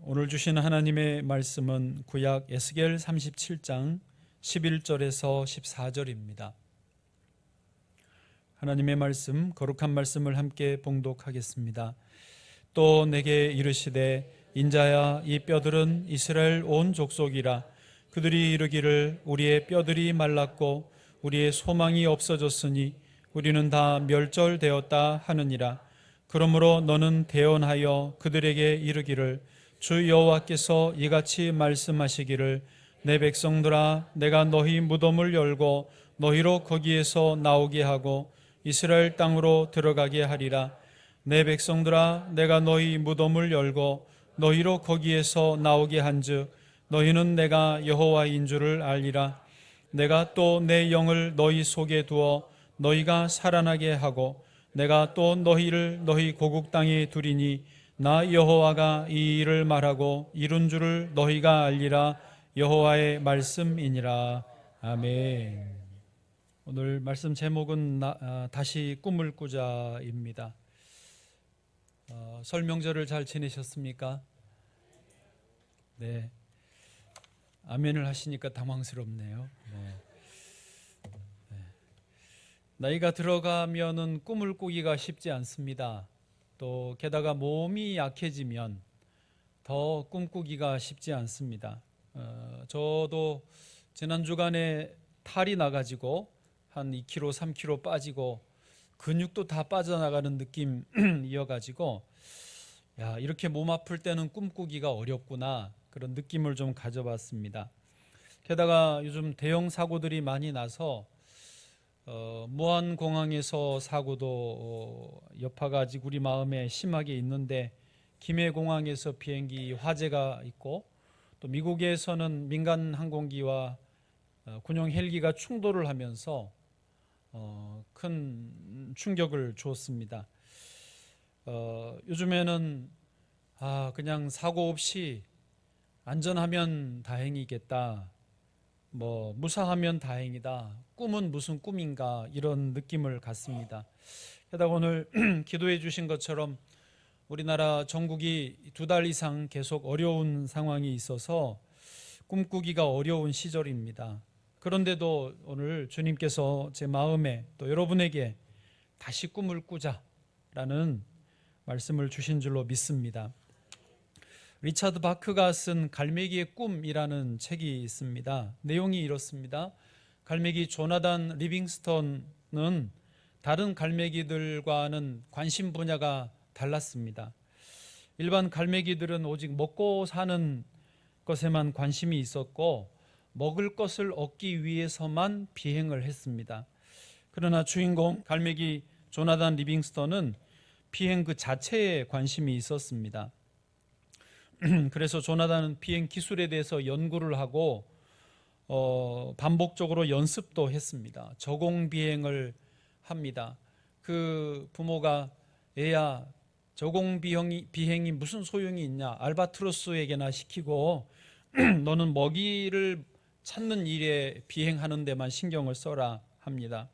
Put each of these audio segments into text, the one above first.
오늘 주신 하나님의 말씀은 구약 에스겔 37장 11절에서 14절입니다. 하나님의 말씀, 거룩한 말씀을 함께 봉독하겠습니다. 또 내게 이르시되 인자야, 이 뼈들은 이스라엘 온 족속이라. 그들이 이르기를 우리의 뼈들이 말랐고 우리의 소망이 없어졌으니 우리는 다 멸절되었다 하느니라. 그러므로 너는 대언하여 그들에게 이르기를 주 여호와께서 이같이 말씀하시기를 내 백성들아, 내가 너희 무덤을 열고 너희로 거기에서 나오게 하고 이스라엘 땅으로 들어가게 하리라. 내 백성들아, 내가 너희 무덤을 열고 너희로 거기에서 나오게 한즉 너희는 내가 여호와인 줄을 알리라. 내가 또 내 영을 너희 속에 두어 너희가 살아나게 하고 내가 또 너희를 너희 고국 땅에 두리니 나 여호와가 이 일을 말하고 이룬 줄을 너희가 알리라. 여호와의 말씀이니라. 아멘. 오늘 말씀 제목은 다시 꿈을 꾸자입니다. 설 명절을 잘 지내셨습니까? 네. 아멘을 하시니까 당황스럽네요. 네. 나이가 들어가면은 꿈을 꾸기가 쉽지 않습니다. 또 게다가 몸이 약해지면 더 꿈꾸기가 쉽지 않습니다. 저도 지난 주간에 탈이 나가지고 한 2kg, 3kg 빠지고 근육도 다 빠져나가는 느낌이어가지고 야, 이렇게 몸 아플 때는 꿈꾸기가 어렵구나, 그런 느낌을 좀 가져봤습니다. 게다가 요즘 대형 사고들이 많이 나서 무안공항에서 사고도 여파가 아직 우리 마음에 심하게 있는데, 김해공항에서 비행기 화재가 있고 또 미국에서는 민간 항공기와 군용 헬기가 충돌을 하면서 큰 충격을 주었습니다. 요즘에는 그냥 사고 없이 안전하면 다행이겠다, 무사하면 다행이다, 꿈은 무슨 꿈인가, 이런 느낌을 갖습니다. 게다가 오늘 기도해 주신 것처럼 우리나라 전국이 2달 이상 계속 어려운 상황이 있어서 꿈꾸기가 어려운 시절입니다. 그런데도 오늘 주님께서 제 마음에 또 여러분에게 다시 꿈을 꾸자라는 말씀을 주신 줄로 믿습니다. 리차드 바크가 쓴 갈매기의 꿈이라는 책이 있습니다. 내용이 이렇습니다. 갈매기 조나단 리빙스턴은 다른 갈매기들과는 관심 분야가 달랐습니다. 일반 갈매기들은 오직 먹고 사는 것에만 관심이 있었고 먹을 것을 얻기 위해서만 비행을 했습니다. 그러나 주인공 갈매기 조나단 리빙스턴은 비행 그 자체에 관심이 있었습니다. 그래서 조나단은 비행 기술에 대해서 연구를 하고 반복적으로 연습도 했습니다. 저공 비행을 합니다. 그 부모가 애야, 저공 비행이 무슨 소용이 있냐, 알바트로스에게나 시키고 너는 먹이를 찾는 일에 비행하는 데만 신경을 써라 합니다.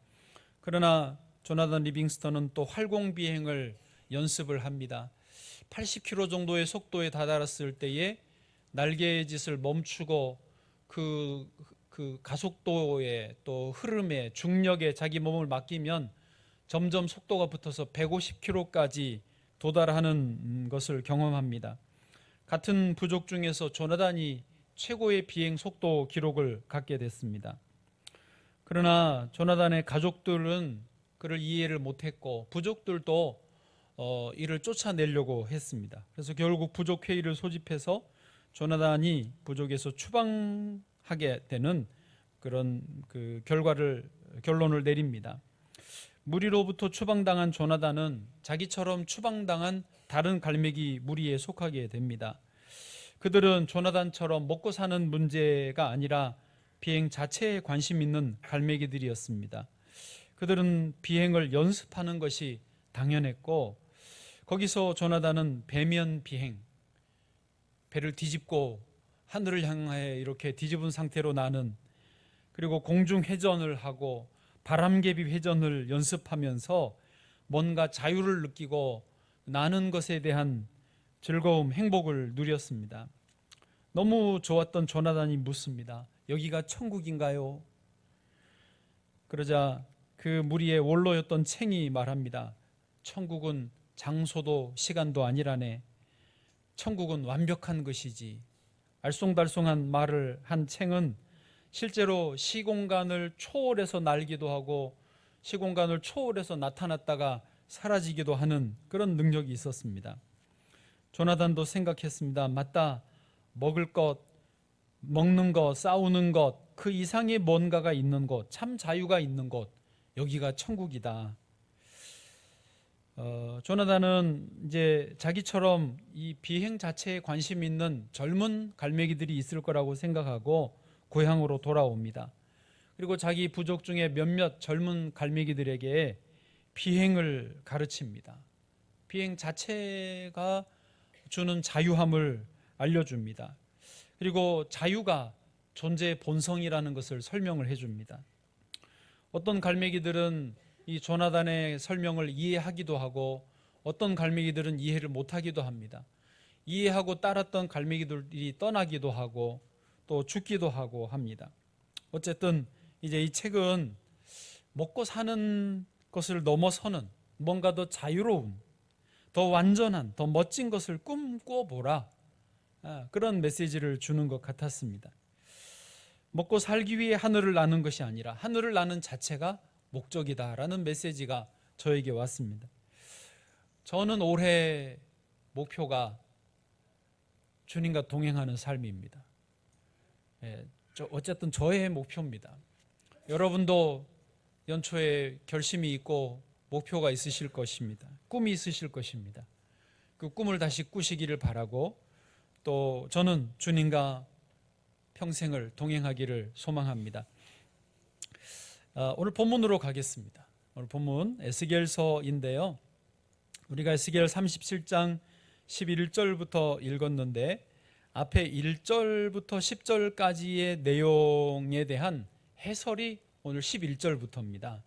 그러나 조나단 리빙스턴은 또 활공 비행을 연습을 합니다. 80km 정도의 속도에 다다랐을 때에 날개짓을 멈추고 그 가속도에 또 흐름에 중력에 자기 몸을 맡기면 점점 속도가 붙어서 150km까지 도달하는 것을 경험합니다. 같은 부족 중에서 조나단이 최고의 비행 속도 기록을 갖게 됐습니다. 그러나 조나단의 가족들은 그를 이해를 못했고 부족들도 이를 쫓아내려고 했습니다. 그래서 결국 부족 회의를 소집해서 조나단이 부족에서 추방하게 되는 그런 결론을 내립니다. 무리로부터 추방당한 조나단은 자기처럼 추방당한 다른 갈매기 무리에 속하게 됩니다. 그들은 조나단처럼 먹고 사는 문제가 아니라 비행 자체에 관심 있는 갈매기들이었습니다. 그들은 비행을 연습하는 것이 당연했고, 거기서 조나단은 배면 비행, 배를 뒤집고 하늘을 향해 이렇게 뒤집은 상태로 나는, 그리고 공중 회전을 하고 바람개비 회전을 연습하면서 뭔가 자유를 느끼고 나는 것에 대한 즐거움, 행복을 누렸습니다. 너무 좋았던 조나단이 묻습니다. 여기가 천국인가요? 그러자 그 무리의 원로였던 챙이 말합니다. 천국은 장소도 시간도 아니라네. 천국은 완벽한 것이지. 알쏭달쏭한 말을 한 챙은 실제로 시공간을 초월해서 날기도 하고 시공간을 초월해서 나타났다가 사라지기도 하는 그런 능력이 있었습니다. 조나단도 생각했습니다. 맞다. 먹을 것, 먹는 것, 싸우는 것, 그 이상의 뭔가가 있는 곳, 참 자유가 있는 곳, 여기가 천국이다. 조나단은 이제 자기처럼 이 비행 자체에 관심 있는 젊은 갈매기들이 있을 거라고 생각하고 고향으로 돌아옵니다. 그리고 자기 부족 중에 몇몇 젊은 갈매기들에게 비행을 가르칩니다. 비행 자체가 주는 자유함을 알려줍니다. 그리고 자유가 존재의 본성이라는 것을 설명을 해줍니다. 어떤 갈매기들은 이 조나단의 설명을 이해하기도 하고 어떤 갈매기들은 이해를 못하기도 합니다. 이해하고 따랐던 갈매기들이 떠나기도 하고 또 죽기도 하고 합니다. 어쨌든 이제 이 책은 먹고 사는 것을 넘어서는 뭔가 더 자유로운, 더 완전한, 더 멋진 것을 꿈꿔보라, 그런 메시지를 주는 것 같았습니다. 먹고 살기 위해 하늘을 나는 것이 아니라 하늘을 나는 자체가 목적이다라는 메시지가 저에게 왔습니다. 저는 올해 목표가 주님과 동행하는 삶입니다. 어쨌든 저의 목표입니다. 여러분도 연초에 결심이 있고 목표가 있으실 것입니다. 꿈이 있으실 것입니다. 그 꿈을 다시 꾸시기를 바라고 또 저는 주님과 평생을 동행하기를 소망합니다. 오늘 본문으로 가겠습니다. 오늘 본문 에스겔서인데요. 우리가 에스겔 37장 11절부터 읽었는데 앞에 1절부터 10절까지의 내용에 대한 해설이 오늘 11절부터입니다.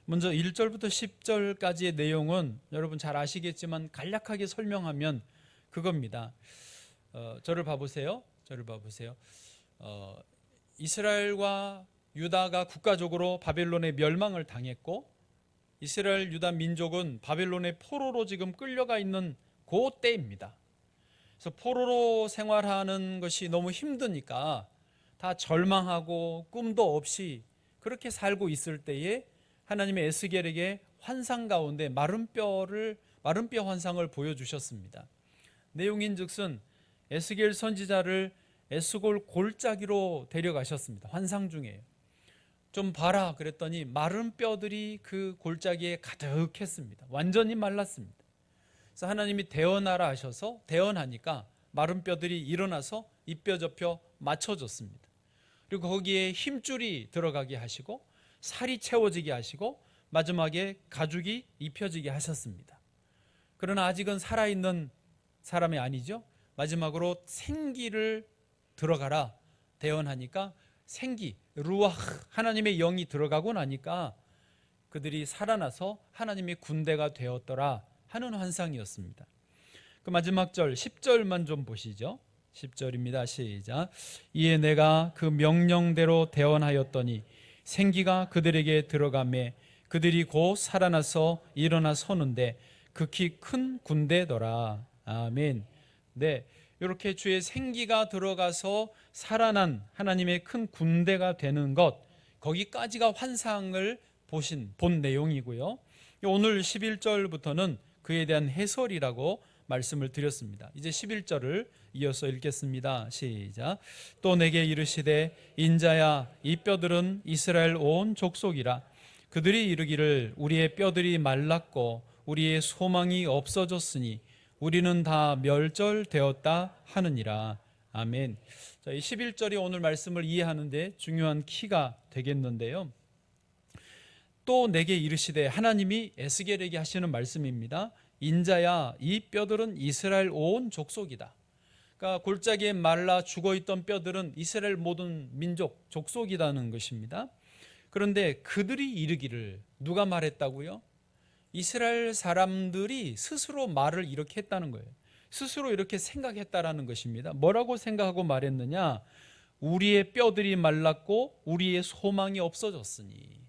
먼저 1절부터 10절까지의 내용은 여러분 잘 아시겠지만 간략하게 설명하면 그겁니다. 저를 봐보세요. 이스라엘과 유다가 국가적으로 바벨론의 멸망을 당했고 이스라엘 유다 민족은 바벨론의 포로로 지금 끌려가 있는 그 때입니다. 그래서 포로로 생활하는 것이 너무 힘드니까 다 절망하고 꿈도 없이 그렇게 살고 있을 때에 하나님의 에스겔에게 환상 가운데 마른 뼈 환상을 보여주셨습니다. 내용인즉슨 에스겔 선지자를 에스골 골짜기로 데려가셨습니다. 환상 중에 좀 봐라 그랬더니 마른 뼈들이 그 골짜기에 가득했습니다. 완전히 말랐습니다. 그래서 하나님이 대언하라 하셔서 대언하니까 마른 뼈들이 일어나서 이 뼈 저 뼈 맞춰졌습니다. 그리고 거기에 힘줄이 들어가게 하시고 살이 채워지게 하시고 마지막에 가죽이 입혀지게 하셨습니다. 그러나 아직은 살아있는 사람이 아니죠. 마지막으로 생기를 들어가라 대언하니까 생기, 루아흐 하나님의 영이 들어가고 나니까 그들이 살아나서 하나님의 군대가 되었더라 하는 환상이었습니다. 그 마지막 절 10절만 좀 보시죠. 10절입니다. 시작. 이에 내가 그 명령대로 대언하였더니 생기가 그들에게 들어가매 그들이 곧 살아나서 일어나 서는데 극히 큰 군대더라. 아멘. 네, 이렇게 주의 생기가 들어가서 살아난 하나님의 큰 군대가 되는 것, 거기까지가 환상을 본 내용이고요. 오늘 11절부터는 그에 대한 해설이라고 말씀을 드렸습니다. 이제 11절을 이어서 읽겠습니다. 시작. 또 내게 이르시되 인자야 이 뼈들은 이스라엘 온 족속이라. 그들이 이르기를 우리의 뼈들이 말랐고 우리의 소망이 없어졌으니 우리는 다 멸절되었다 하느니라. 아멘. 자, 이 11절이 오늘 말씀을 이해하는데 중요한 키가 되겠는데요. 또 내게 이르시되 하나님이 에스겔에게 하시는 말씀입니다. 인자야 이 뼈들은 이스라엘 온 족속이다. 그러니까 골짜기에 말라 죽어있던 뼈들은 이스라엘 모든 민족 족속이라는 것입니다. 그런데 그들이 이르기를 누가 말했다고요? 이스라엘 사람들이 스스로 말을 이렇게 했다는 거예요. 스스로 이렇게 생각했다라는 것입니다. 뭐라고 생각하고 말했느냐? 우리의 뼈들이 말랐고 우리의 소망이 없어졌으니.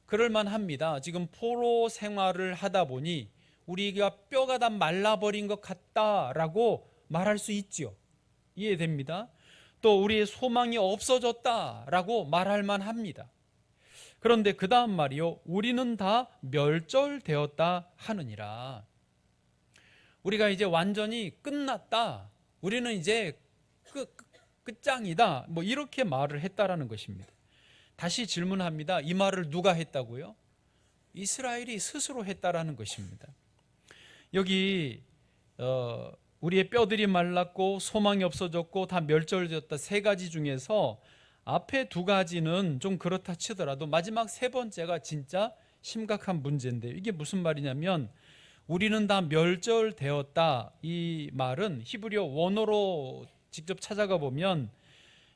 그럴만합니다. 지금 포로 생활을 하다 보니 우리가 뼈가 다 말라버린 것 같다라고 말할 수 있죠. 이해됩니다. 또 우리의 소망이 없어졌다라고 말할 만합니다. 그런데 그 다음 말이요, 우리는 다 멸절되었다 하느니라. 우리가 이제 완전히 끝났다, 우리는 이제 끝장이다, 뭐 이렇게 말을 했다라는 것입니다. 다시 질문합니다. 이 말을 누가 했다고요? 이스라엘이 스스로 했다라는 것입니다. 여기 우리의 뼈들이 말랐고 소망이 없어졌고 다 멸절되었다, 세 가지 중에서 앞에 두 가지는 좀 그렇다 치더라도 마지막 세 번째가 진짜 심각한 문제인데요. 이게 무슨 말이냐면 우리는 다 멸절되었다, 이 말은 히브리어 원어로 직접 찾아가 보면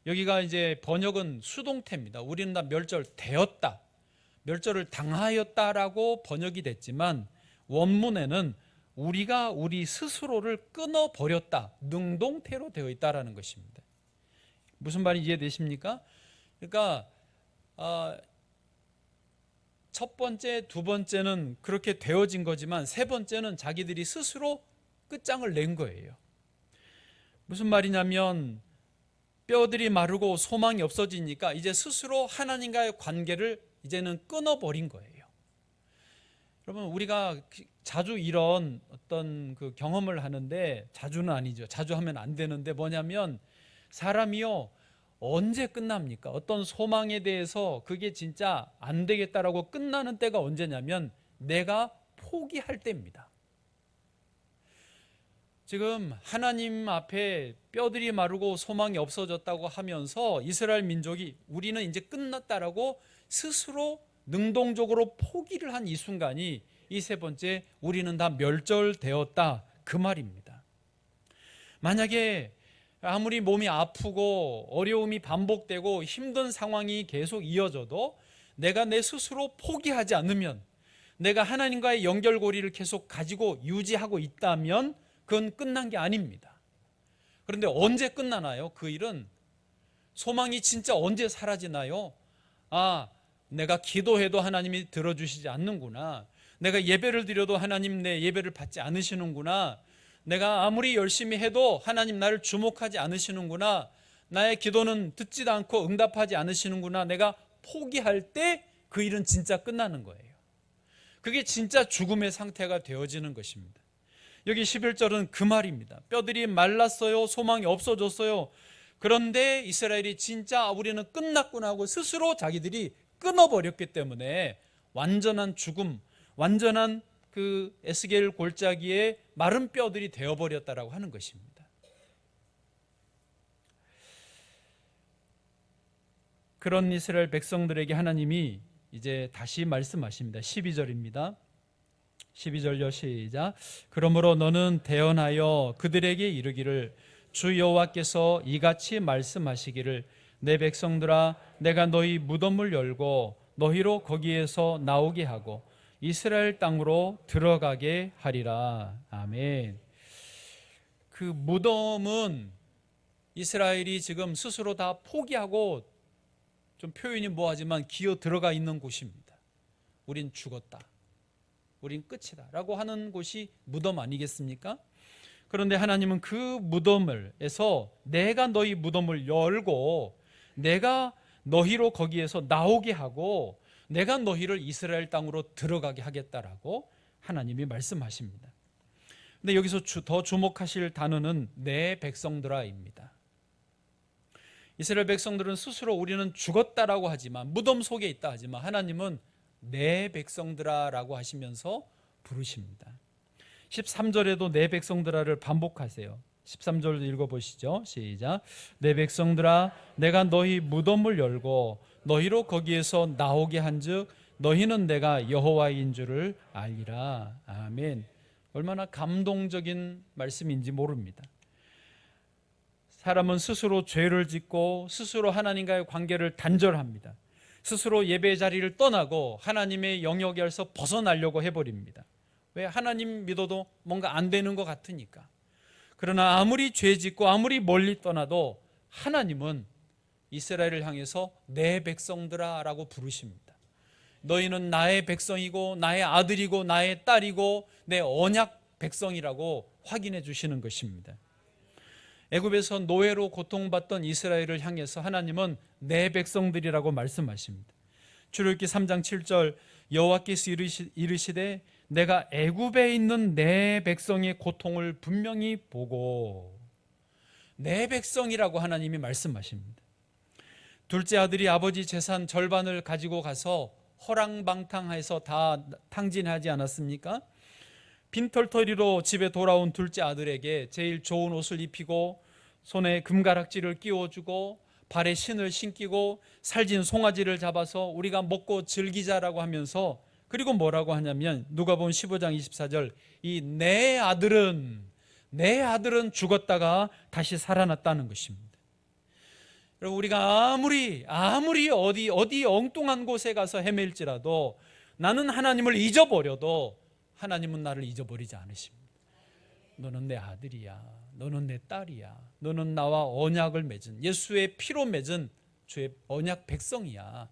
여기가 이제 번역은 수동태입니다. 우리는 다 멸절되었다, 멸절을 당하였다라고 번역이 됐지만 원문에는 우리가 우리 스스로를 끊어버렸다, 능동태로 되어 있다라는 것입니다. 무슨 말인지 이해되십니까? 그러니까 첫 번째, 두 번째는 그렇게 되어진 거지만 세 번째는 자기들이 스스로 끝장을 낸 거예요. 무슨 말이냐면 뼈들이 마르고 소망이 없어지니까 이제 스스로 하나님과의 관계를 이제는 끊어버린 거예요. 여러분, 우리가 자주 이런 어떤 그 경험을 하는데, 자주는 아니죠. 자주 하면 안 되는데 뭐냐면 사람이요, 언제 끝납니까? 어떤 소망에 대해서 그게 진짜 안 되겠다라고 끝나는 때가 언제냐면 내가 포기할 때입니다. 지금 하나님 앞에 뼈들이 마르고 소망이 없어졌다고 하면서 이스라엘 민족이 우리는 이제 끝났다라고 스스로 능동적으로 포기를 한 이 순간이 이 세 번째, 우리는 다 멸절되었다, 그 말입니다. 만약에 아무리 몸이 아프고 어려움이 반복되고 힘든 상황이 계속 이어져도 내가 내 스스로 포기하지 않으면, 내가 하나님과의 연결고리를 계속 가지고 유지하고 있다면 그건 끝난 게 아닙니다. 그런데 언제 끝나나요? 그 일은 소망이 진짜 언제 사라지나요? 내가 기도해도 하나님이 들어주시지 않는구나, 내가 예배를 드려도 하나님 내 예배를 받지 않으시는구나, 내가 아무리 열심히 해도 하나님 나를 주목하지 않으시는구나, 나의 기도는 듣지도 않고 응답하지 않으시는구나, 내가 포기할 때 그 일은 진짜 끝나는 거예요. 그게 진짜 죽음의 상태가 되어지는 것입니다. 여기 11절은 그 말입니다. 뼈들이 말랐어요, 소망이 없어졌어요. 그런데 이스라엘이 진짜 우리는 끝났구나 하고 스스로 자기들이 끊어버렸기 때문에 완전한 죽음, 완전한 그 에스겔 골짜기에 마른 뼈들이 되어버렸다라고 하는 것입니다. 그런 이스라엘 백성들에게 하나님이 이제 다시 말씀하십니다. 12절입니다. 12절요, 시작. 그러므로 너는 대언하여 그들에게 이르기를 주 여호와께서 이같이 말씀하시기를 내 백성들아, 내가 너희 무덤을 열고 너희로 거기에서 나오게 하고 이스라엘 땅으로 들어가게 하리라. 아멘. 그 무덤은 이스라엘이 지금 스스로 다 포기하고, 좀 표현이 뭐하지만 기어 들어가 있는 곳입니다. 우린 죽었다, 우린 끝이다 라고 하는 곳이 무덤 아니겠습니까? 그런데 하나님은 그 무덤에서 내가 너희 무덤을 열고 내가 너희로 거기에서 나오게 하고 내가 너희를 이스라엘 땅으로 들어가게 하겠다라고 하나님이 말씀하십니다. 근데 여기서 더 주목하실 단어는 내 백성들아입니다. 이스라엘 백성들은 스스로 우리는 죽었다라고 하지만, 무덤 속에 있다 하지만 하나님은 내 백성들아라고 하시면서 부르십니다. 13절에도 내 백성들아를 반복하세요. 13절 읽어보시죠. 시작. 내 백성들아, 내가 너희 무덤을 열고 너희로 거기에서 나오게 한즉 너희는 내가 여호와인 줄을 알리라. 아멘. 얼마나 감동적인 말씀인지 모릅니다. 사람은 스스로 죄를 짓고 스스로 하나님과의 관계를 단절합니다. 스스로 예배의 자리를 떠나고 하나님의 영역에서 벗어나려고 해버립니다. 왜? 하나님 믿어도 뭔가 안 되는 것 같으니까. 그러나 아무리 죄짓고 아무리 멀리 떠나도 하나님은 이스라엘을 향해서 내 백성들아 라고 부르십니다. 너희는 나의 백성이고 나의 아들이고 나의 딸이고 내 언약 백성이라고 확인해 주시는 것입니다. 애굽에서 노예로 고통받던 이스라엘을 향해서 하나님은 내 백성들이라고 말씀하십니다. 출애굽기 3장 7절 여호와께서 이르시되 내가 애굽에 있는 내 백성의 고통을 분명히 보고, 내 백성이라고 하나님이 말씀하십니다. 둘째 아들이 아버지 재산 절반을 가지고 가서 허랑방탕해서 다 탕진하지 않았습니까? 빈털터리로 집에 돌아온 둘째 아들에게 제일 좋은 옷을 입히고 손에 금가락지를 끼워주고 발에 신을 신기고 살진 송아지를 잡아서 우리가 먹고 즐기자라고 하면서, 그리고 뭐라고 하냐면 누가복음 15장 24절 이 내 아들은 죽었다가 다시 살아났다는 것입니다. 여러분, 우리가 아무리 어디 엉뚱한 곳에 가서 헤맬지라도 나는 하나님을 잊어버려도 하나님은 나를 잊어버리지 않으십니다. 너는 내 아들이야, 너는 내 딸이야, 너는 나와 언약을 맺은, 예수의 피로 맺은 주의 언약 백성이야.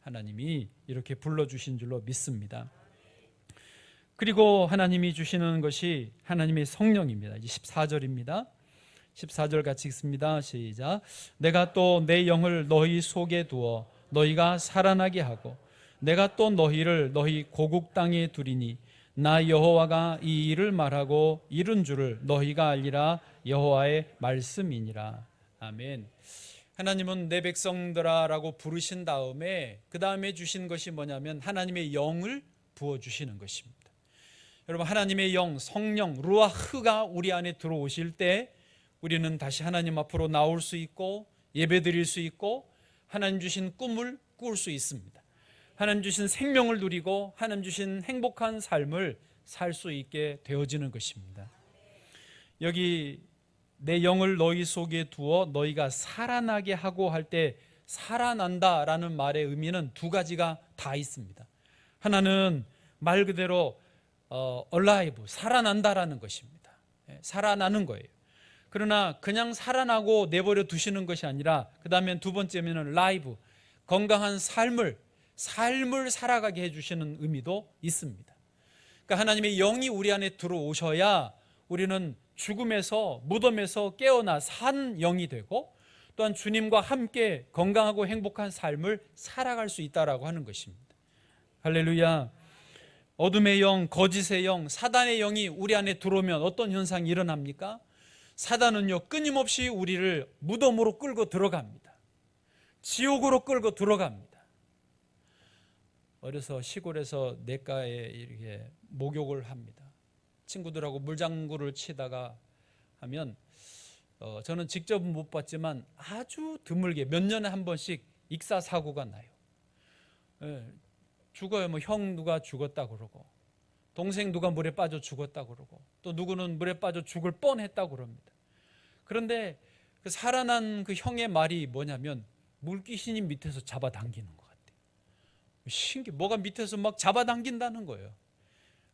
하나님이 이렇게 불러주신 줄로 믿습니다. 그리고 하나님이 주시는 것이 하나님의 성령입니다. 14절입니다. 14절 같이 읽습니다. 시작. 내가 또 내 영을 너희 속에 두어 너희가 살아나게 하고 내가 또 너희를 너희 고국 땅에 두리니 나 여호와가 이 일을 말하고 이룬 줄을 너희가 알리라. 여호와의 말씀이니라. 아멘. 하나님은 내 백성들아 라고 부르신 다음에 그 다음에 주신 것이 뭐냐면 하나님의 영을 부어주시는 것입니다. 여러분, 하나님의 영, 성령, 루아흐가 우리 안에 들어오실 때 우리는 다시 하나님 앞으로 나올 수 있고 예배드릴 수 있고 하나님 주신 꿈을 꿀 수 있습니다. 하나님 주신 생명을 누리고 하나님 주신 행복한 삶을 살 수 있게 되어지는 것입니다. 여기 내 영을 너희 속에 두어 너희가 살아나게 하고 할 때 살아난다라는 말의 의미는 두 가지가 다 있습니다. 하나는 말 그대로 alive, 살아난다라는 것입니다. 살아나는 거예요. 그러나 그냥 살아나고 내버려 두시는 것이 아니라 그 다음에 두 번째는 live, 건강한 삶을 살아가게 해주시는 의미도 있습니다. 그러니까 하나님의 영이 우리 안에 들어오셔야 우리는 죽음에서, 무덤에서 깨어나 산 영이 되고 또한 주님과 함께 건강하고 행복한 삶을 살아갈 수 있다라고 하는 것입니다. 할렐루야. 어둠의 영, 거짓의 영, 사단의 영이 우리 안에 들어오면 어떤 현상이 일어납니까? 사단은요, 끊임없이 우리를 무덤으로 끌고 들어갑니다. 지옥으로 끌고 들어갑니다. 어려서 시골에서 냇가에 이렇게 목욕을 합니다. 친구들하고 물장구를 치다가 하면 저는 직접 못 봤지만 아주 드물게 몇 년에 한 번씩 익사 사고가 나요. 죽어요. 뭐 형 누가 죽었다 그러고 동생 누가 물에 빠져 죽었다 그러고 또 누구는 물에 빠져 죽을 뻔했다 그럽니다. 그런데 그 살아난 그 형의 말이 뭐냐면 물귀신이 밑에서 잡아당기는 것 같아요. 신기, 뭐가 밑에서 막 잡아당긴다는 거예요.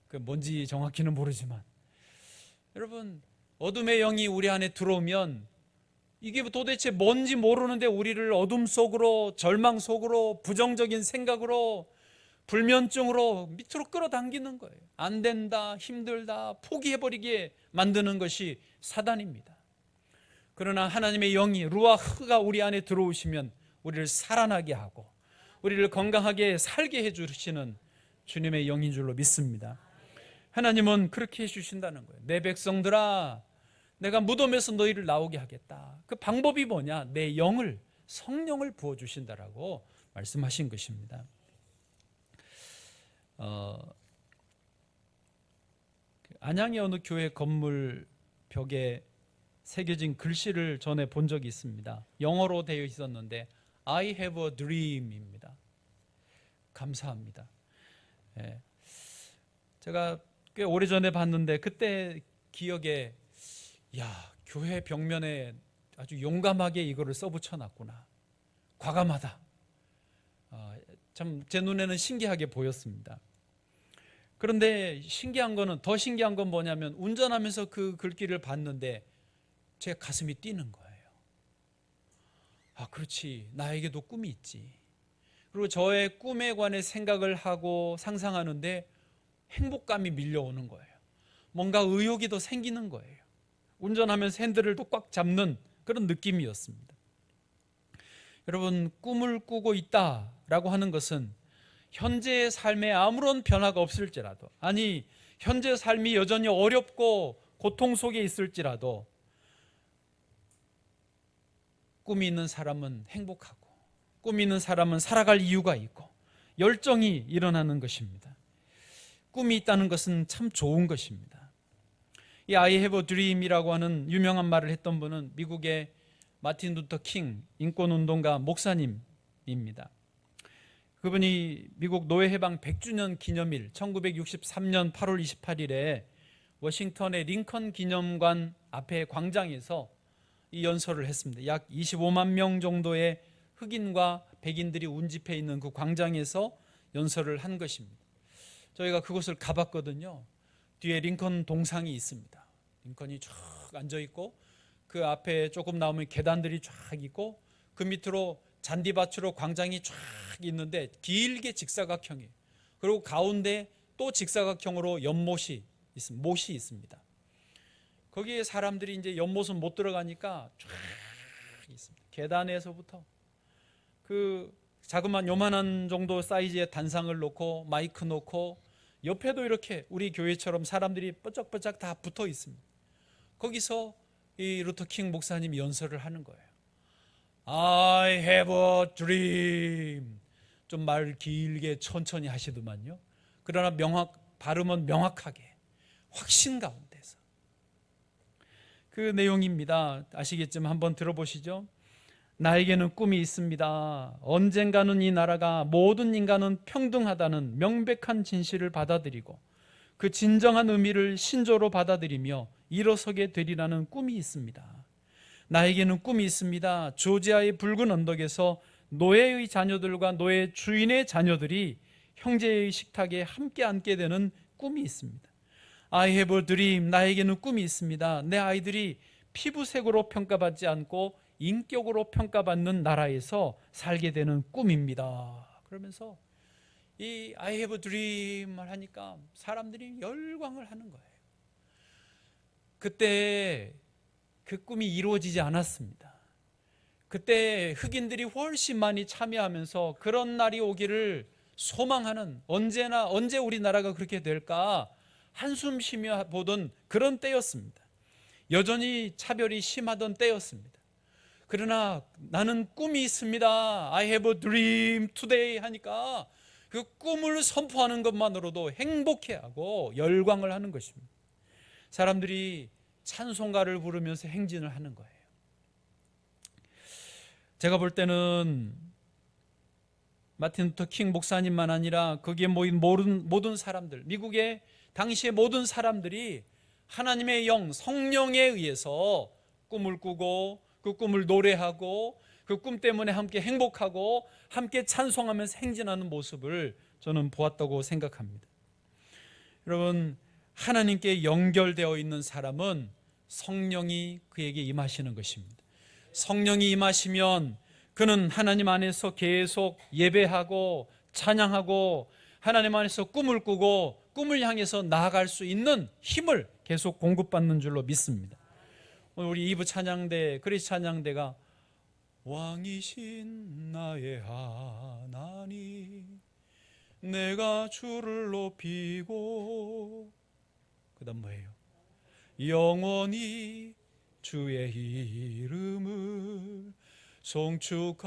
그 뭔지 정확히는 모르지만 여러분, 어둠의 영이 우리 안에 들어오면 이게 도대체 뭔지 모르는데 우리를 어둠 속으로, 절망 속으로, 부정적인 생각으로, 불면증으로 밑으로 끌어당기는 거예요. 안 된다, 힘들다, 포기해버리게 만드는 것이 사단입니다. 그러나 하나님의 영이, 루아흐가 우리 안에 들어오시면 우리를 살아나게 하고 우리를 건강하게 살게 해주시는 주님의 영인 줄로 믿습니다. 하나님은 그렇게 해주신다는 거예요. 내 백성들아, 내가 무덤에서 너희를 나오게 하겠다. 그 방법이 뭐냐? 내 영을, 성령을 부어주신다라고 말씀하신 것입니다. 안양의 어느 교회 건물 벽에 새겨진 글씨를 전에 본 적이 있습니다. 영어로 되어 있었는데 I have a dream입니다. 감사합니다. 제가 꽤 오래전에 봤는데 그때 기억에 교회 벽면에 아주 용감하게 이거를 써붙여놨구나. 과감하다. 참 제 눈에는 신기하게 보였습니다. 그런데 더 신기한 건 뭐냐면 운전하면서 그 글귀를 봤는데 제 가슴이 뛰는 거예요. 아, 그렇지. 나에게도 꿈이 있지. 그리고 저의 꿈에 관해 생각을 하고 상상하는데 행복감이 밀려오는 거예요. 뭔가 의욕이 더 생기는 거예요. 운전하면서 핸들을 또 꽉 잡는 그런 느낌이었습니다. 여러분, 꿈을 꾸고 있다라고 하는 것은 현재의 삶에 아무런 변화가 없을지라도, 아니 현재 삶이 여전히 어렵고 고통 속에 있을지라도 꿈이 있는 사람은 행복하고, 꿈이 있는 사람은 살아갈 이유가 있고 열정이 일어나는 것입니다. 꿈이 있다는 것은 참 좋은 것입니다. 이 I have a dream이라고 하는 유명한 말을 했던 분은 미국의 마틴 루터 킹 인권운동가 목사님입니다. 그분이 미국 노예해방 100주년 기념일 1963년 8월 28일에 워싱턴의 링컨 기념관 앞에 광장에서 이 연설을 했습니다. 약 25만 명 정도의 흑인과 백인들이 운집해 있는 그 광장에서 연설을 한 것입니다. 저희가 그곳을 가봤거든요. 뒤에 링컨 동상이 있습니다. 링컨이 쫙 앉아있고 그 앞에 조금 나오면 계단들이 쫙 있고 그 밑으로 잔디밭으로 광장이 쫙 있는데 길게 직사각형이에요. 그리고 가운데 또 직사각형으로 연못이 있습니다. 못이 있습니다. 거기에 사람들이 이제 연못은 못 들어가니까 쫙 있습니다. 계단에서부터 그 자그만 요만한 정도 사이즈의 단상을 놓고 마이크 놓고 옆에도 이렇게 우리 교회처럼 사람들이 뻐쩍뻐쩍 다 붙어 있습니다. 거기서 이 루터킹 목사님이 연설을 하는 거예요. I have a dream. 좀 말 길게 천천히 하시더만요. 그러나 발음은 명확하게 확신 가운데서 그 내용입니다. 아시겠지만 한번 들어보시죠. 나에게는 꿈이 있습니다. 언젠가는 이 나라가 모든 인간은 평등하다는 명백한 진실을 받아들이고 그 진정한 의미를 신조로 받아들이며 일어서게 되리라는 꿈이 있습니다. 나에게는 꿈이 있습니다. 조지아의 붉은 언덕에서 노예의 자녀들과 노예 주인의 자녀들이 형제의 식탁에 함께 앉게 되는 꿈이 있습니다. I have a dream. 나에게는 꿈이 있습니다. 내 아이들이 피부색으로 평가받지 않고 인격으로 평가받는 나라에서 살게 되는 꿈입니다. 그러면서 이 I have a dream을 하니까 사람들이 열광을 하는 거예요. 그때 그 꿈이 이루어지지 않았습니다. 그때 흑인들이 훨씬 많이 참여하면서 그런 날이 오기를 소망하는, 언제 우리나라가 그렇게 될까 한숨 쉬며 보던 그런 때였습니다. 여전히 차별이 심하던 때였습니다. 그러나 나는 꿈이 있습니다. I have a dream today 하니까 그 꿈을 선포하는 것만으로도 행복해하고 열광을 하는 것입니다. 사람들이 찬송가를 부르면서 행진을 하는 거예요. 제가 볼 때는 마틴 루터 킹 목사님만 아니라 거기에 모인 모든 사람들, 미국의 당시의 모든 사람들이 하나님의 영, 성령에 의해서 꿈을 꾸고 그 꿈을 노래하고 그 꿈 때문에 함께 행복하고 함께 찬송하면서 행진하는 모습을 저는 보았다고 생각합니다. 여러분, 하나님께 연결되어 있는 사람은 성령이 그에게 임하시는 것입니다. 성령이 임하시면 그는 하나님 안에서 계속 예배하고 찬양하고 하나님 안에서 꿈을 꾸고 꿈을 향해서 나아갈 수 있는 힘을 계속 공급받는 줄로 믿습니다. 오늘 우리 2부 찬양대, 그리스 찬양대가 왕이신 나의 하나님 내가 주를 높이고 그 다음 뭐예요? 영원히 주의 이름을 송축하리다.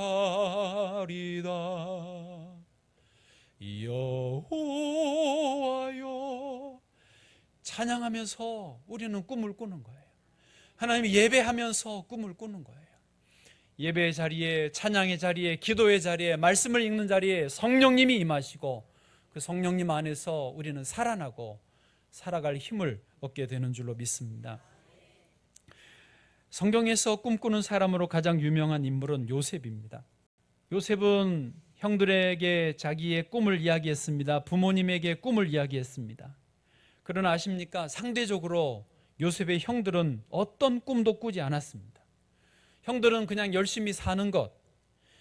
여호와여 찬양하면서 우리는 꿈을 꾸는 거예요. 하나님 예배하면서 꿈을 꾸는 거예요. 예배의 자리에, 찬양의 자리에, 기도의 자리에, 말씀을 읽는 자리에 성령님이 임하시고 그 성령님 안에서 우리는 살아나고 살아갈 힘을 얻게 되는 줄로 믿습니다. 성경에서 꿈꾸는 사람으로 가장 유명한 인물은 요셉입니다. 요셉은 형들에게 자기의 꿈을 이야기했습니다. 부모님에게 꿈을 이야기했습니다. 그러나 아십니까? 상대적으로 요셉의 형들은 어떤 꿈도 꾸지 않았습니다. 형들은 그냥 열심히 사는 것,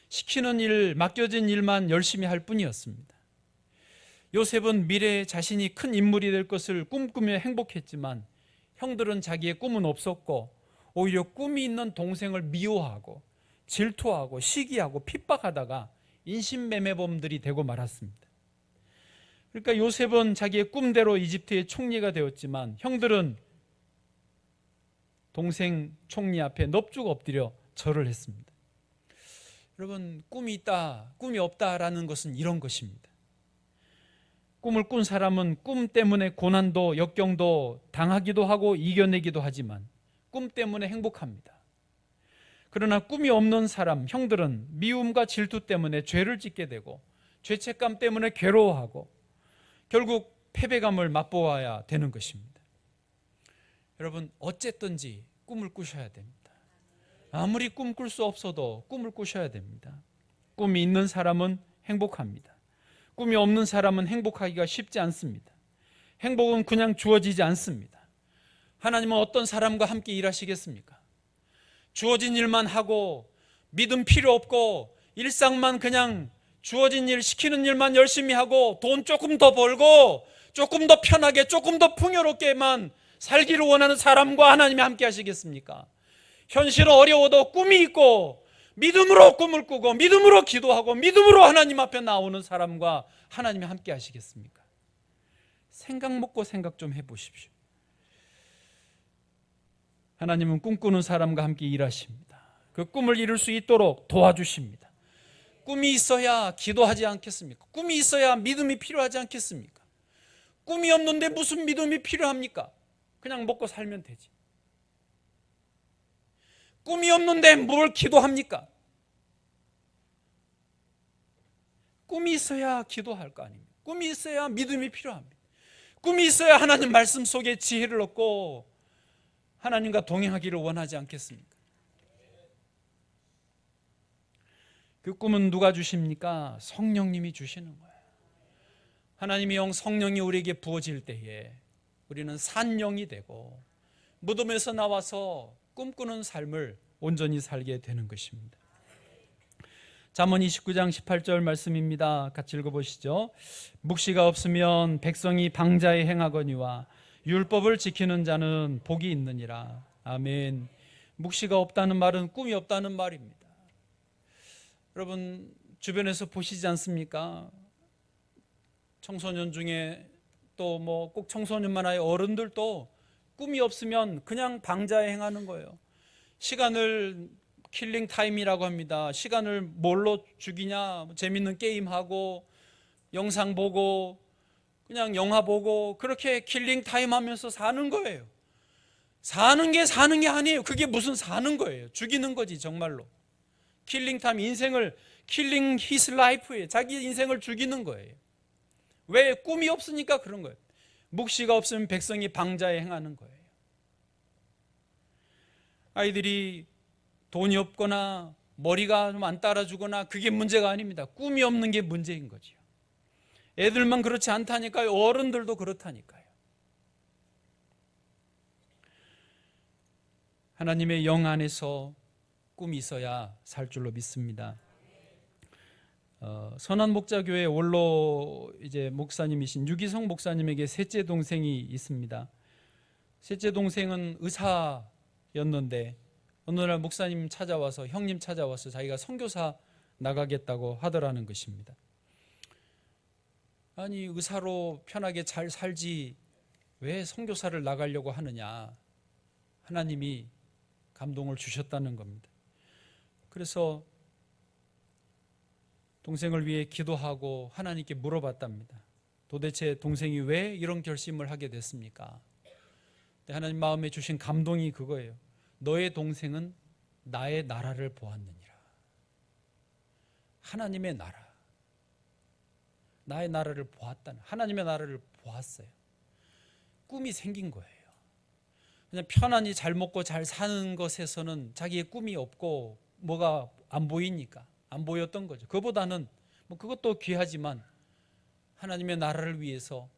시키는 일, 맡겨진 일만 열심히 할 뿐이었습니다. 요셉은 미래에 자신이 큰 인물이 될 것을 꿈꾸며 행복했지만 형들은 자기의 꿈은 없었고 오히려 꿈이 있는 동생을 미워하고 질투하고 시기하고 핍박하다가 인신매매범들이 되고 말았습니다. 그러니까 요셉은 자기의 꿈대로 이집트의 총리가 되었지만 형들은 동생 총리 앞에 넙죽 엎드려 절을 했습니다. 여러분, 꿈이 있다, 꿈이 없다라는 것은 이런 것입니다. 꿈을 꾼 사람은 꿈 때문에 고난도 역경도 당하기도 하고 이겨내기도 하지만 꿈 때문에 행복합니다. 그러나 꿈이 없는 사람, 형들은 미움과 질투 때문에 죄를 짓게 되고 죄책감 때문에 괴로워하고 결국 패배감을 맛보아야 되는 것입니다. 여러분, 어쨌든지 꿈을 꾸셔야 됩니다. 아무리 꿈 꿀 수 없어도 꿈을 꾸셔야 됩니다. 꿈이 있는 사람은 행복합니다. 꿈이 없는 사람은 행복하기가 쉽지 않습니다. 행복은 그냥 주어지지 않습니다. 하나님은 어떤 사람과 함께 일하시겠습니까? 주어진 일만 하고 믿음 필요 없고 일상만 그냥 주어진 일 시키는 일만 열심히 하고 돈 조금 더 벌고 조금 더 편하게 조금 더 풍요롭게만 살기를 원하는 사람과 하나님이 함께 하시겠습니까? 현실은 어려워도 꿈이 있고 믿음으로 꿈을 꾸고 믿음으로 기도하고 믿음으로 하나님 앞에 나오는 사람과 하나님이 함께 하시겠습니까? 생각 먹고 생각 좀 해보십시오. 하나님은 꿈꾸는 사람과 함께 일하십니다. 그 꿈을 이룰 수 있도록 도와주십니다. 꿈이 있어야 기도하지 않겠습니까? 꿈이 있어야 믿음이 필요하지 않겠습니까? 꿈이 없는데 무슨 믿음이 필요합니까? 그냥 먹고 살면 되지. 꿈이 없는데 뭘 기도합니까? 꿈이 있어야 기도할 거 아닙니까? 꿈이 있어야 믿음이 필요합니다. 꿈이 있어야 하나님 말씀 속에 지혜를 얻고 하나님과 동행하기를 원하지 않겠습니까? 그 꿈은 누가 주십니까? 성령님이 주시는 거예요. 하나님의 영 성령이 우리에게 부어질 때에 우리는 산 영이 되고 무덤에서 나와서 꿈꾸는 삶을 온전히 살게 되는 것입니다. 잠언 29장 18절 말씀입니다. 같이 읽어보시죠. 묵시가 없으면 백성이 방자에 행하거니와 율법을 지키는 자는 복이 있느니라. 아멘. 묵시가 없다는 말은 꿈이 없다는 말입니다. 여러분, 주변에서 보시지 않습니까? 청소년 중에 또 뭐 꼭 청소년만 아니라 어른들도 꿈이 없으면 그냥 방자에 행하는 거예요. 시간을 킬링 타임이라고 합니다. 시간을 뭘로 죽이냐? 재밌는 게임하고 영상 보고 그냥 영화 보고 그렇게 킬링 타임 하면서 사는 거예요. 사는 게 아니에요. 그게 무슨 사는 거예요. 죽이는 거지 정말로. 킬링 타임, 인생을 킬링 히스 라이프예요. 자기 인생을 죽이는 거예요. 왜? 꿈이 없으니까 그런 거예요. 묵시가 없으면 백성이 방자에 행하는 거예요. 아이들이 돈이 없거나 머리가 좀 안 따라주거나 그게 문제가 아닙니다. 꿈이 없는 게 문제인 거죠. 애들만 그렇지 않다니까요. 어른들도 그렇다니까요. 하나님의 영 안에서 꿈이 있어야 살 줄로 믿습니다. 선한목자교회 원로 이제 목사님이신 유기성 목사님에게 셋째 동생이 있습니다. 셋째 동생은 의사였는데 어느 날 목사님 찾아와서 형님 찾아와서 자기가 선교사 나가겠다고 하더라는 것입니다. 아니 의사로 편하게 잘 살지 왜 선교사를 나가려고 하느냐. 하나님이 감동을 주셨다는 겁니다. 그래서 동생을 위해 기도하고 하나님께 물어봤답니다. 도대체 동생이 왜 이런 결심을 하게 됐습니까? 하나님 마음에 주신 감동이 그거예요. 너의 동생은 나의 나라를 보았느니라. 하나님의 나라, 나의 나라를 보았다는, 하나님의 나라를 보았어요. 꿈이 생긴 거예요. 그냥 편안히 잘 먹고 잘 사는 것에서는 자기의 꿈이 없고 뭐가 안 보이니까 안 보였던 거죠. 그보다는 뭐 그것도 귀하지만 하나님의 나라를 위해서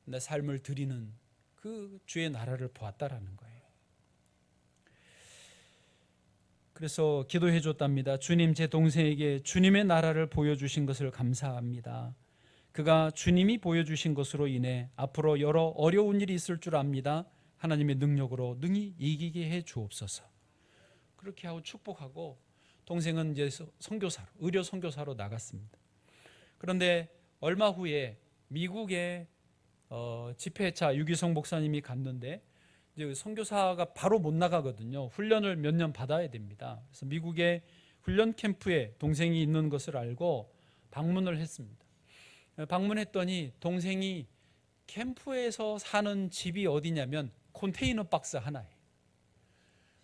내 삶을 드리는 그 주의 나라를 보았다라는 거예요. 그래서 기도해 줬답니다. 주님, 제 동생에게 주님의 나라를 보여주신 것을 감사합니다. 그가 주님이 보여주신 것으로 인해 앞으로 여러 어려운 일이 있을 줄 압니다. 하나님의 능력으로 능히 이기게 해 주옵소서. 그렇게 하고 축복하고 동생은 이제 선교사로, 의료 선교사로 나갔습니다. 그런데 얼마 후에 미국에 집회차 유기성 목사님이 갔는데 이제 선교사가 바로 못 나가거든요. 훈련을 몇 년 받아야 됩니다. 그래서 미국의 훈련 캠프에 동생이 있는 것을 알고 방문을 했습니다. 방문했더니 동생이 캠프에서 사는 집이 어디냐면 컨테이너 박스 하나예요.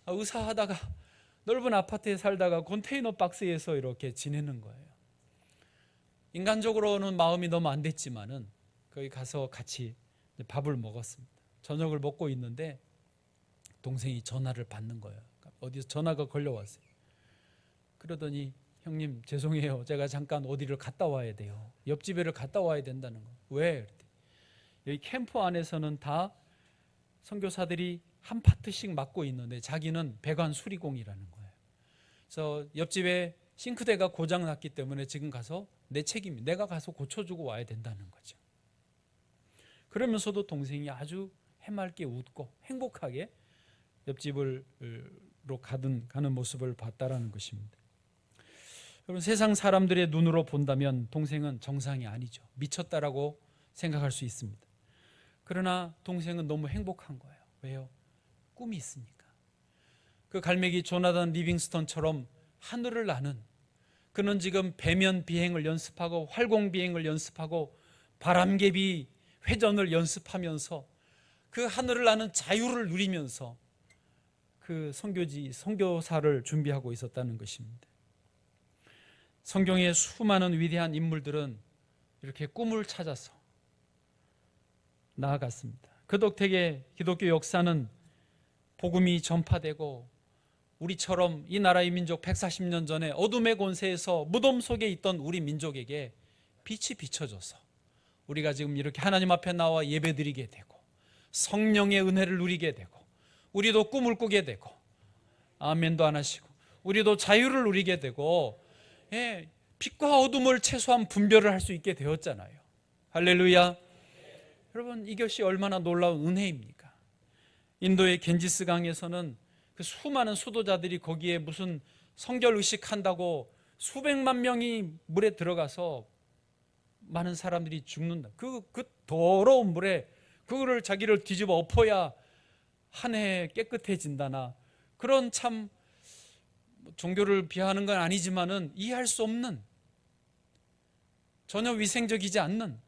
의사하다가 넓은 아파트에 살다가 컨테이너 박스에서 이렇게 지내는 거예요. 인간적으로는 마음이 너무 안 됐지만은 거기 가서 같이 밥을 먹었습니다. 저녁을 먹고 있는데 동생이 전화를 받는 거예요. 어디서 전화가 걸려왔어요. 그러더니 형님 죄송해요. 제가 잠깐 어디를 갔다 와야 돼요. 옆집에를 갔다 와야 된다는 거예요. 왜? 여기 캠프 안에서는 다 선교사들이 한 파트씩 맡고 있는데 자기는 배관 수리공이라는 거예요. 그래서 옆집에 싱크대가 고장 났기 때문에 지금 가서 내 책임이 내가 가서 고쳐주고 와야 된다는 거죠. 그러면서도 동생이 아주 해맑게 웃고 행복하게 옆집으로 가는 모습을 봤다라는 것입니다. 여러분, 세상 사람들의 눈으로 본다면 동생은 정상이 아니죠. 미쳤다라고 생각할 수 있습니다. 그러나 동생은 너무 행복한 거예요. 왜요? 꿈이 있으니까. 그 갈매기 조나단 리빙스턴처럼 하늘을 나는, 그는 지금 배면 비행을 연습하고 활공 비행을 연습하고 바람개비 회전을 연습하면서 그 하늘을 나는 자유를 누리면서 그 선교사를 준비하고 있었다는 것입니다. 성경의 수많은 위대한 인물들은 이렇게 꿈을 찾아서 나아갔습니다. 그 덕택에 기독교 역사는 복음이 전파되고 우리처럼 이 나라의 민족 140년 전에 어둠의 권세에서 무덤 속에 있던 우리 민족에게 빛이 비춰져서 우리가 지금 이렇게 하나님 앞에 나와 예배드리게 되고 성령의 은혜를 누리게 되고 우리도 꿈을 꾸게 되고 아멘도 안 하시고 우리도 자유를 누리게 되고 빛과 어둠을 최소한 분별을 할 수 있게 되었잖아요. 할렐루야. 여러분, 이것이 얼마나 놀라운 은혜입니까? 인도의 겐지스 강에서는 그 수많은 수도자들이 거기에 무슨 성결 의식한다고 수백만 명이 물에 들어가서 많은 사람들이 죽는다. 그 더러운 물에 그거를 자기를 뒤집어 엎어야 한 해 깨끗해진다나, 그런 참 종교를 비하하는 건 아니지만은 이해할 수 없는, 전혀 위생적이지 않는,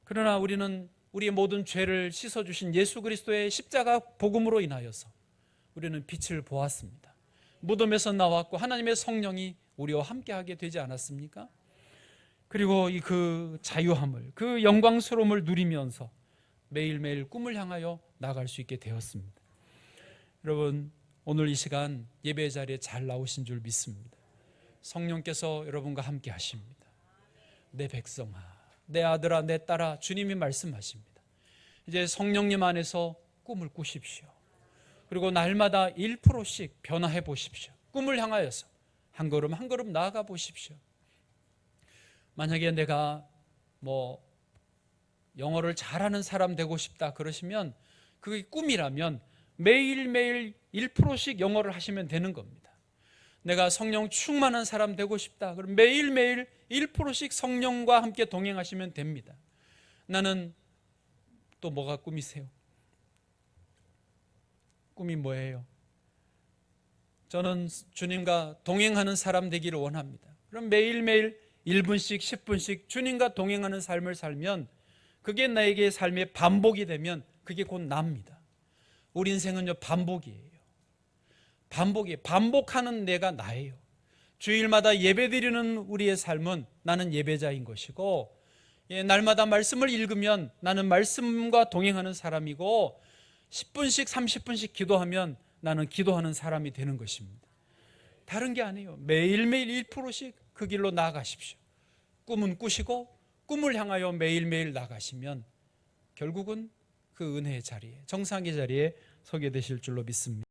그러나 우리는 우리의 모든 죄를 씻어주신 예수 그리스도의 십자가 복음으로 인하여서 우리는 빛을 보았습니다. 무덤에서 나왔고 하나님의 성령이 우리와 함께하게 되지 않았습니까? 그리고 그 자유함을, 그 영광스러움을 누리면서 매일매일 꿈을 향하여 나갈 수 있게 되었습니다. 여러분, 오늘 이 시간 예배 자리에 잘 나오신 줄 믿습니다. 성령께서 여러분과 함께 하십니다. 내 백성아, 내 아들아, 내 딸아, 주님이 말씀하십니다. 이제 성령님 안에서 꿈을 꾸십시오. 그리고 날마다 1%씩 변화해 보십시오. 꿈을 향하여서 한 걸음 한 걸음 나아가 보십시오. 만약에 내가 영어를 잘하는 사람 되고 싶다 그러시면, 그게 꿈이라면 매일매일 1%씩 영어를 하시면 되는 겁니다. 내가 성령 충만한 사람 되고 싶다 그럼 매일매일 1%씩 성령과 함께 동행하시면 됩니다. 나는 또 뭐가 꿈이세요? 꿈이 뭐예요? 저는 주님과 동행하는 사람 되기를 원합니다. 그럼 매일매일 1분씩 10분씩 주님과 동행하는 삶을 살면 그게 나에게 삶의 반복이 되면 그게 곧 납니다. 우리 인생은요, 반복이에요. 반복하는 내가 나예요. 주일마다 예배드리는 우리의 삶은 나는 예배자인 것이고, 날마다 말씀을 읽으면 나는 말씀과 동행하는 사람이고, 10분씩 30분씩 기도하면 나는 기도하는 사람이 되는 것입니다. 다른 게 아니에요. 매일매일 1%씩 그 길로 나아가십시오. 꿈은 꾸시고 꿈을 향하여 매일매일 나가시면 결국은 그 은혜의 자리에, 정상의 자리에 서게 되실 줄로 믿습니다.